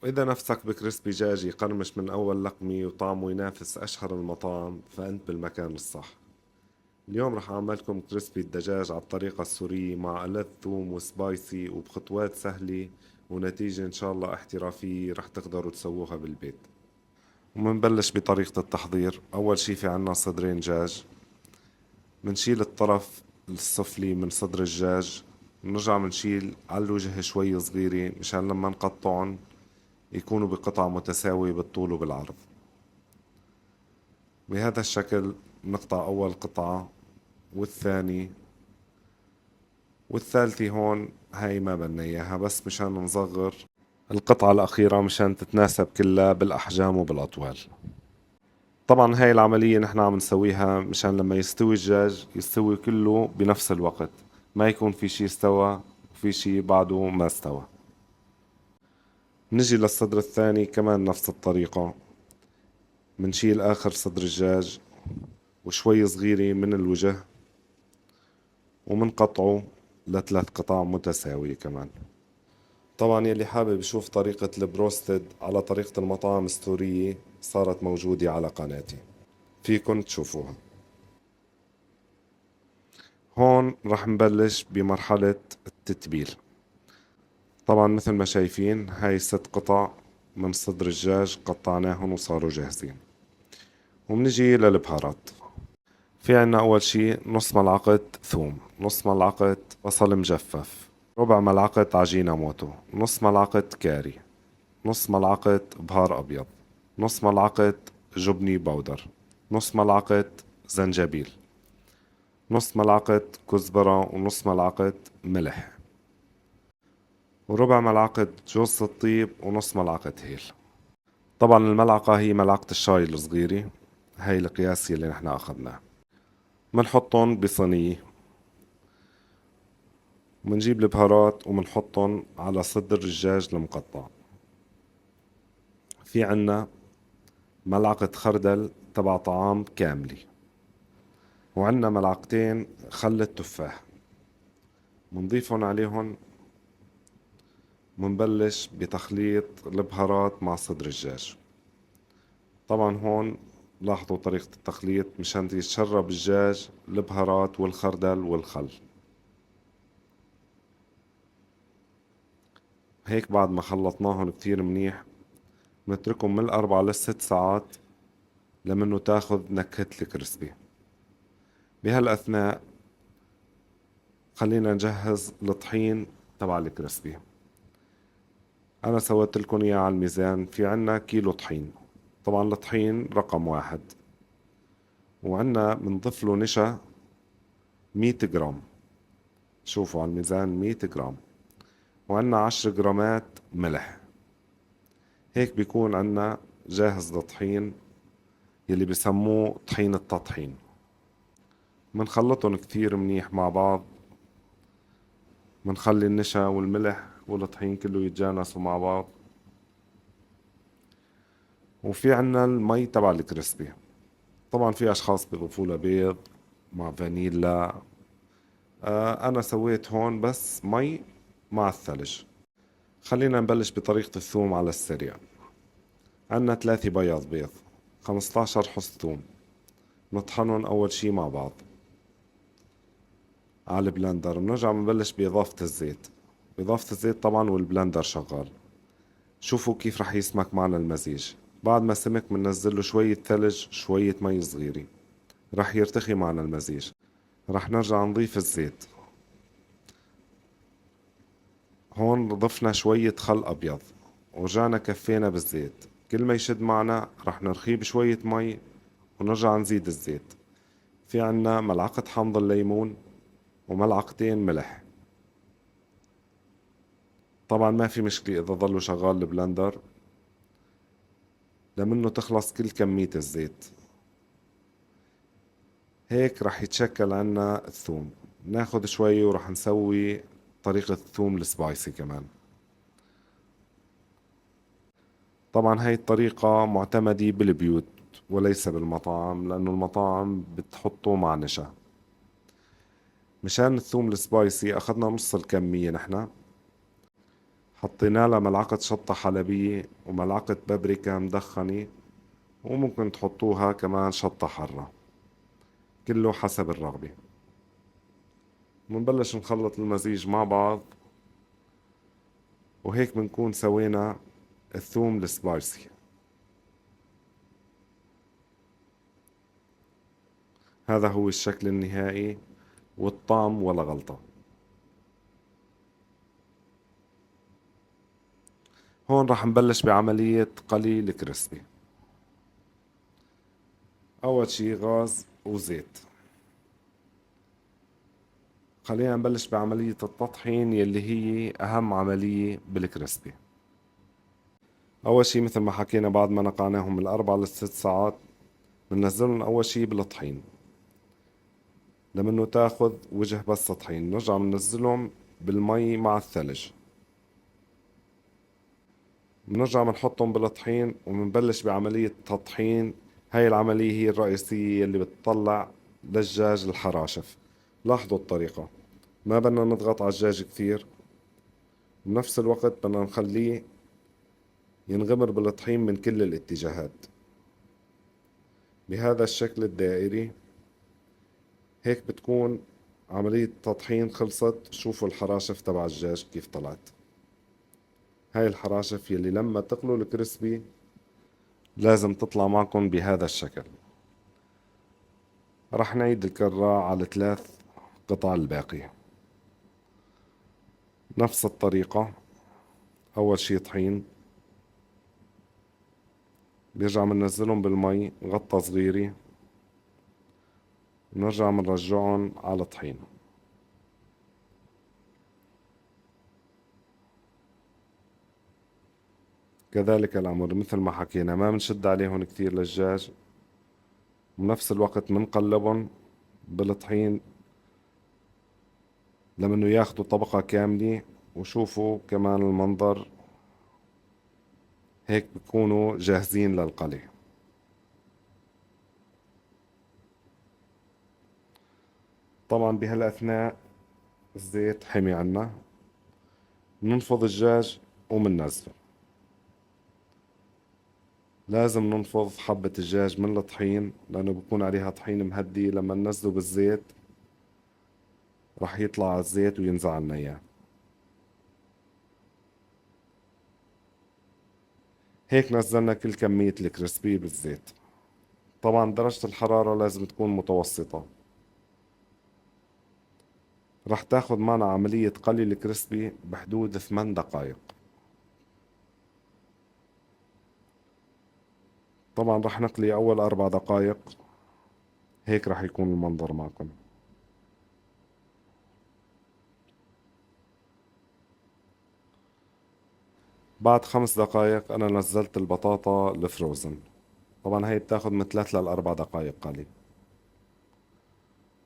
وإذا نفسك بكريسبي دجاج يقرمش من أول لقمة وطعمه ينافس أشهر المطاعم فأنت بالمكان الصح. اليوم رح أعملكم كريسبي الدجاج على الطريقة السورية مع ألذ ثوم وسبايسي وبخطوات سهلة، ونتيجة إن شاء الله احترافية رح تقدروا تسووها بالبيت. ومنبلش بطريقة التحضير. أول شي في عنا صدرين دجاج، منشيل الطرف السفلي من صدر الدجاج، بنرجع منشيل على الوجه شوي صغيرة مشان لما نقطعن يكونوا بقطع متساوية بالطول وبالعرض. بهذا الشكل نقطع أول قطعة والثاني والثالثة. هون هاي ما بدنا إياها بس مشان نصغر القطعة الأخيرة مشان تتناسب كلها بالأحجام وبالأطوال. طبعا هاي العملية نحن عم نسويها مشان لما يستوي الدجاج يستوي كله بنفس الوقت، ما يكون في شي استوى وفي شي بعده ما استوى. نجي للصدر الثاني كمان نفس الطريقة، منشيل آخر صدر الدجاج وشوي صغيرة من الوجه ومنقطعه لثلاث قطع متساوية كمان. طبعا يلي حابب يشوف طريقة البروستد على طريقة المطاعم السورية صارت موجودة على قناتي، فيكن تشوفوها. هون رح نبلش بمرحلة التتبيل. طبعا مثل ما شايفين هاي 6 قطع من صدر الدجاج قطعناهم وصاروا جاهزين. ومنجي للبهارات. في عنا أول شي نص ملعقة ثوم، نص ملعقة بصل مجفف، ربع ملعقة عجينة موتو، نص ملعقة كاري، نص ملعقة بهار أبيض، نص ملعقة جبني بودر، نص ملعقة زنجبيل، نص ملعقة كزبرة ونص ملعقة ملح، وربع ملعقة جوز الطيب ونص ملعقة هيل. طبعا الملعقة هي ملعقة الشاي الصغيرة، هاي القياس اللي نحن أخذناه. منحطهم بصينية ومنجيب البهارات ومنحطهم على صدر الدجاج المقطع. في عنا ملعقة خردل تبع طعام كاملة، وعنا ملعقتين خل التفاح منضيفهم عليهم. منبلش بتخليط البهارات مع صدر الدجاج. طبعا هون لاحظوا طريقة التخليط مشان يتشرب الدجاج البهارات والخردل والخل. هيك بعد ما خلطناهم كتير منيح نتركهم من 4 ل6 ساعات لمنه تاخذ نكهة الكريسبي. بهالأثناء خلينا نجهز الطحين تبع الكريسبي. أنا سويت لكم إياه على الميزان، في عنا كيلو طحين. طبعا الطحين رقم 1، وعنا بنضيف له نشا 100 جرام. شوفوا على الميزان 100 جرام. وعنا 10 جرامات ملح. هيك بيكون عنا جاهز الطحين يلي بسموه طحين التطحين. منخلطهم كتير منيح مع بعض، منخلي النشا والملح والطحين كله يتجانسوا مع بعض. وفي عنا المي تبع الكريسبي. طبعا في أشخاص بيضيفوا له بيض مع فانيلا. أنا سويت هون بس مي مع الثلج. خلينا نبلش بطريقة الثوم على السريع. عنا 3 بياض بيض، 15 حص ثوم، نطحنهم أول شي مع بعض على البلندر. بنرجع بنبلش بإضافة الزيت. بإضافة الزيت طبعا والبلندر شغال. شوفوا كيف رح يسمك معنا المزيج. بعد ما سمك بننزل له شوية ثلج شوية مي صغيرة، رح يرتخي معنا المزيج. رح نرجع نضيف الزيت. هون ضفنا شوية خل أبيض ورجعنا كفينا بالزيت. كل ما يشد معنا رح نرخيه بشوية مي ونرجع نزيد الزيت. في عنا ملعقة حمض الليمون وملعقتين ملح. طبعا ما في مشكلة إذا ظلوا شغال البلندر لمنه تخلص كل كمية الزيت. هيك رح يتشكل عنا الثوم. ناخد شوي ورح نسوي طريقة الثوم السبايسي كمان. طبعا هاي الطريقة معتمدة بالبيوت وليس بالمطاعم، لأنه المطاعم بتحطه مع نشا. مشان الثوم السبايسي أخذنا نص الكمية نحنا، حطينا لها ملعقة شطة حلبية وملعقة بابريكا مدخنة، وممكن تحطوها كمان شطة حارة، كله حسب الرغبة. منبلش نخلط المزيج مع بعض، وهيك بنكون سوينا الثوم السبايسي. هذا هو الشكل النهائي، والطعم ولا غلطة. هون راح نبلش بعملية قلي الكريسبي. أول شي غاز وزيت. خلينا نبلش بعملية التطحين يلي هي أهم عملية بالكريسبي. أول شي مثل ما حكينا، بعد ما نقعناهم من 4 ل6 ساعات بننزلهم أول شي بالطحين لمنه تاخذ وجه بس تطحين. نرجع بننزلهم بالمي مع الثلج، بنرجع بنحطهم بالطحين وبنبلش بعملية تطحين. هاي العملية هي الرئيسية اللي بتطلع للدجاج الحراشف. لاحظوا الطريقة، ما بدنا نضغط على الدجاج كثير، بنفس الوقت بدنا نخليه ينغمر بالطحين من كل الاتجاهات بهذا الشكل الدائري. هيك بتكون عملية التطحين خلصت. شوفوا الحراشف تبع الدجاج كيف طلعت. هاي الحراشف يلي لما تقلوا الكريسبي لازم تطلع معكم بهذا الشكل. رح نعيد الكرة على 3 قطع الباقية نفس الطريقة. أول شي طحين، بيرجع مننزلهم بالمي غطة صغيرة، ونرجع منرجعهم على طحين. كذلك الأمر مثل ما حكينا، ما بنشد عليهم كثير للدجاج، بنفس الوقت منقلبهم بالطحين لمنه ياخدوا طبقة كاملة. وشوفوا كمان المنظر، هيك بيكونوا جاهزين للقلي. طبعا بهالأثناء الزيت حمي عنا، ننفض الدجاج ومننزله. لازم ننفض حبة الدجاج من الطحين لأنه بكون عليها طحين مهدي. لما ننزله بالزيت رح يطلع على الزيت وينزع عنا إياه. هيك نزلنا كل كمية الكريسبي بالزيت. طبعا درجة الحرارة لازم تكون متوسطة. رح تاخد معنا عملية قلي الكريسبي بحدود 8 دقايق. طبعا رح نقلي أول 4 دقايق. هيك رح يكون المنظر معكم. بعد 5 دقايق أنا نزلت البطاطا الفروزن. طبعا هي بتاخد من 3 ل4 دقايق قلي.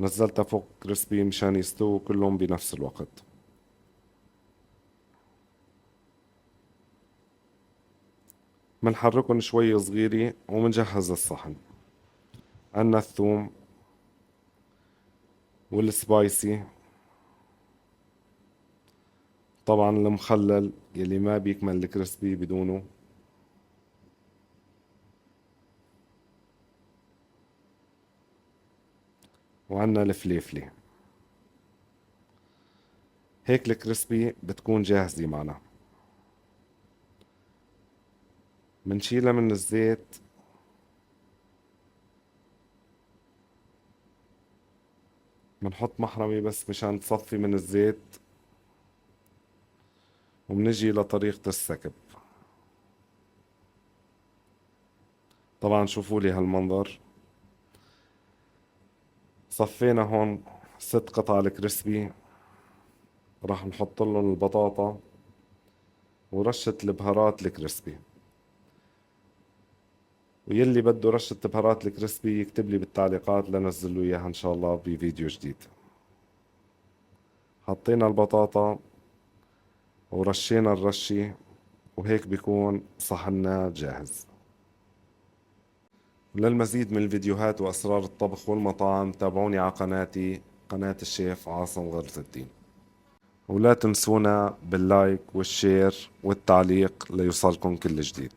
نزلتها فوق كريسبي مشان يستووا كلهم بنفس الوقت. منحركن شوي صغيرة ومنجهز الصحن. عنا الثوم والسبايسي، طبعا المخلل يلي ما بيكمل الكريسبي بدونه، وعنا الفليفلي. هيك الكريسبي بتكون جاهزة معنا. منشيلها من الزيت، منحط محرمة بس مشان تصفي من الزيت، ومنجي لطريقة السكب. طبعا شوفوا لي هالمنظر. صفينا هون 6 قطع الكريسبي. راح نحط لهم البطاطا ورشة البهارات الكريسبي. ويلي بده رشة بهارات الكريسبي يكتب لي بالتعليقات لنزل له اياها ان شاء الله بفيديو جديد. حطينا البطاطا ورشينا الرشة، وهيك بيكون صحننا جاهز. للمزيد من الفيديوهات وأسرار الطبخ والمطاعم تابعوني على قناتي، قناة الشيف عاصم غرز الدين. ولا تنسونا باللايك والشير والتعليق ليوصلكم كل جديد.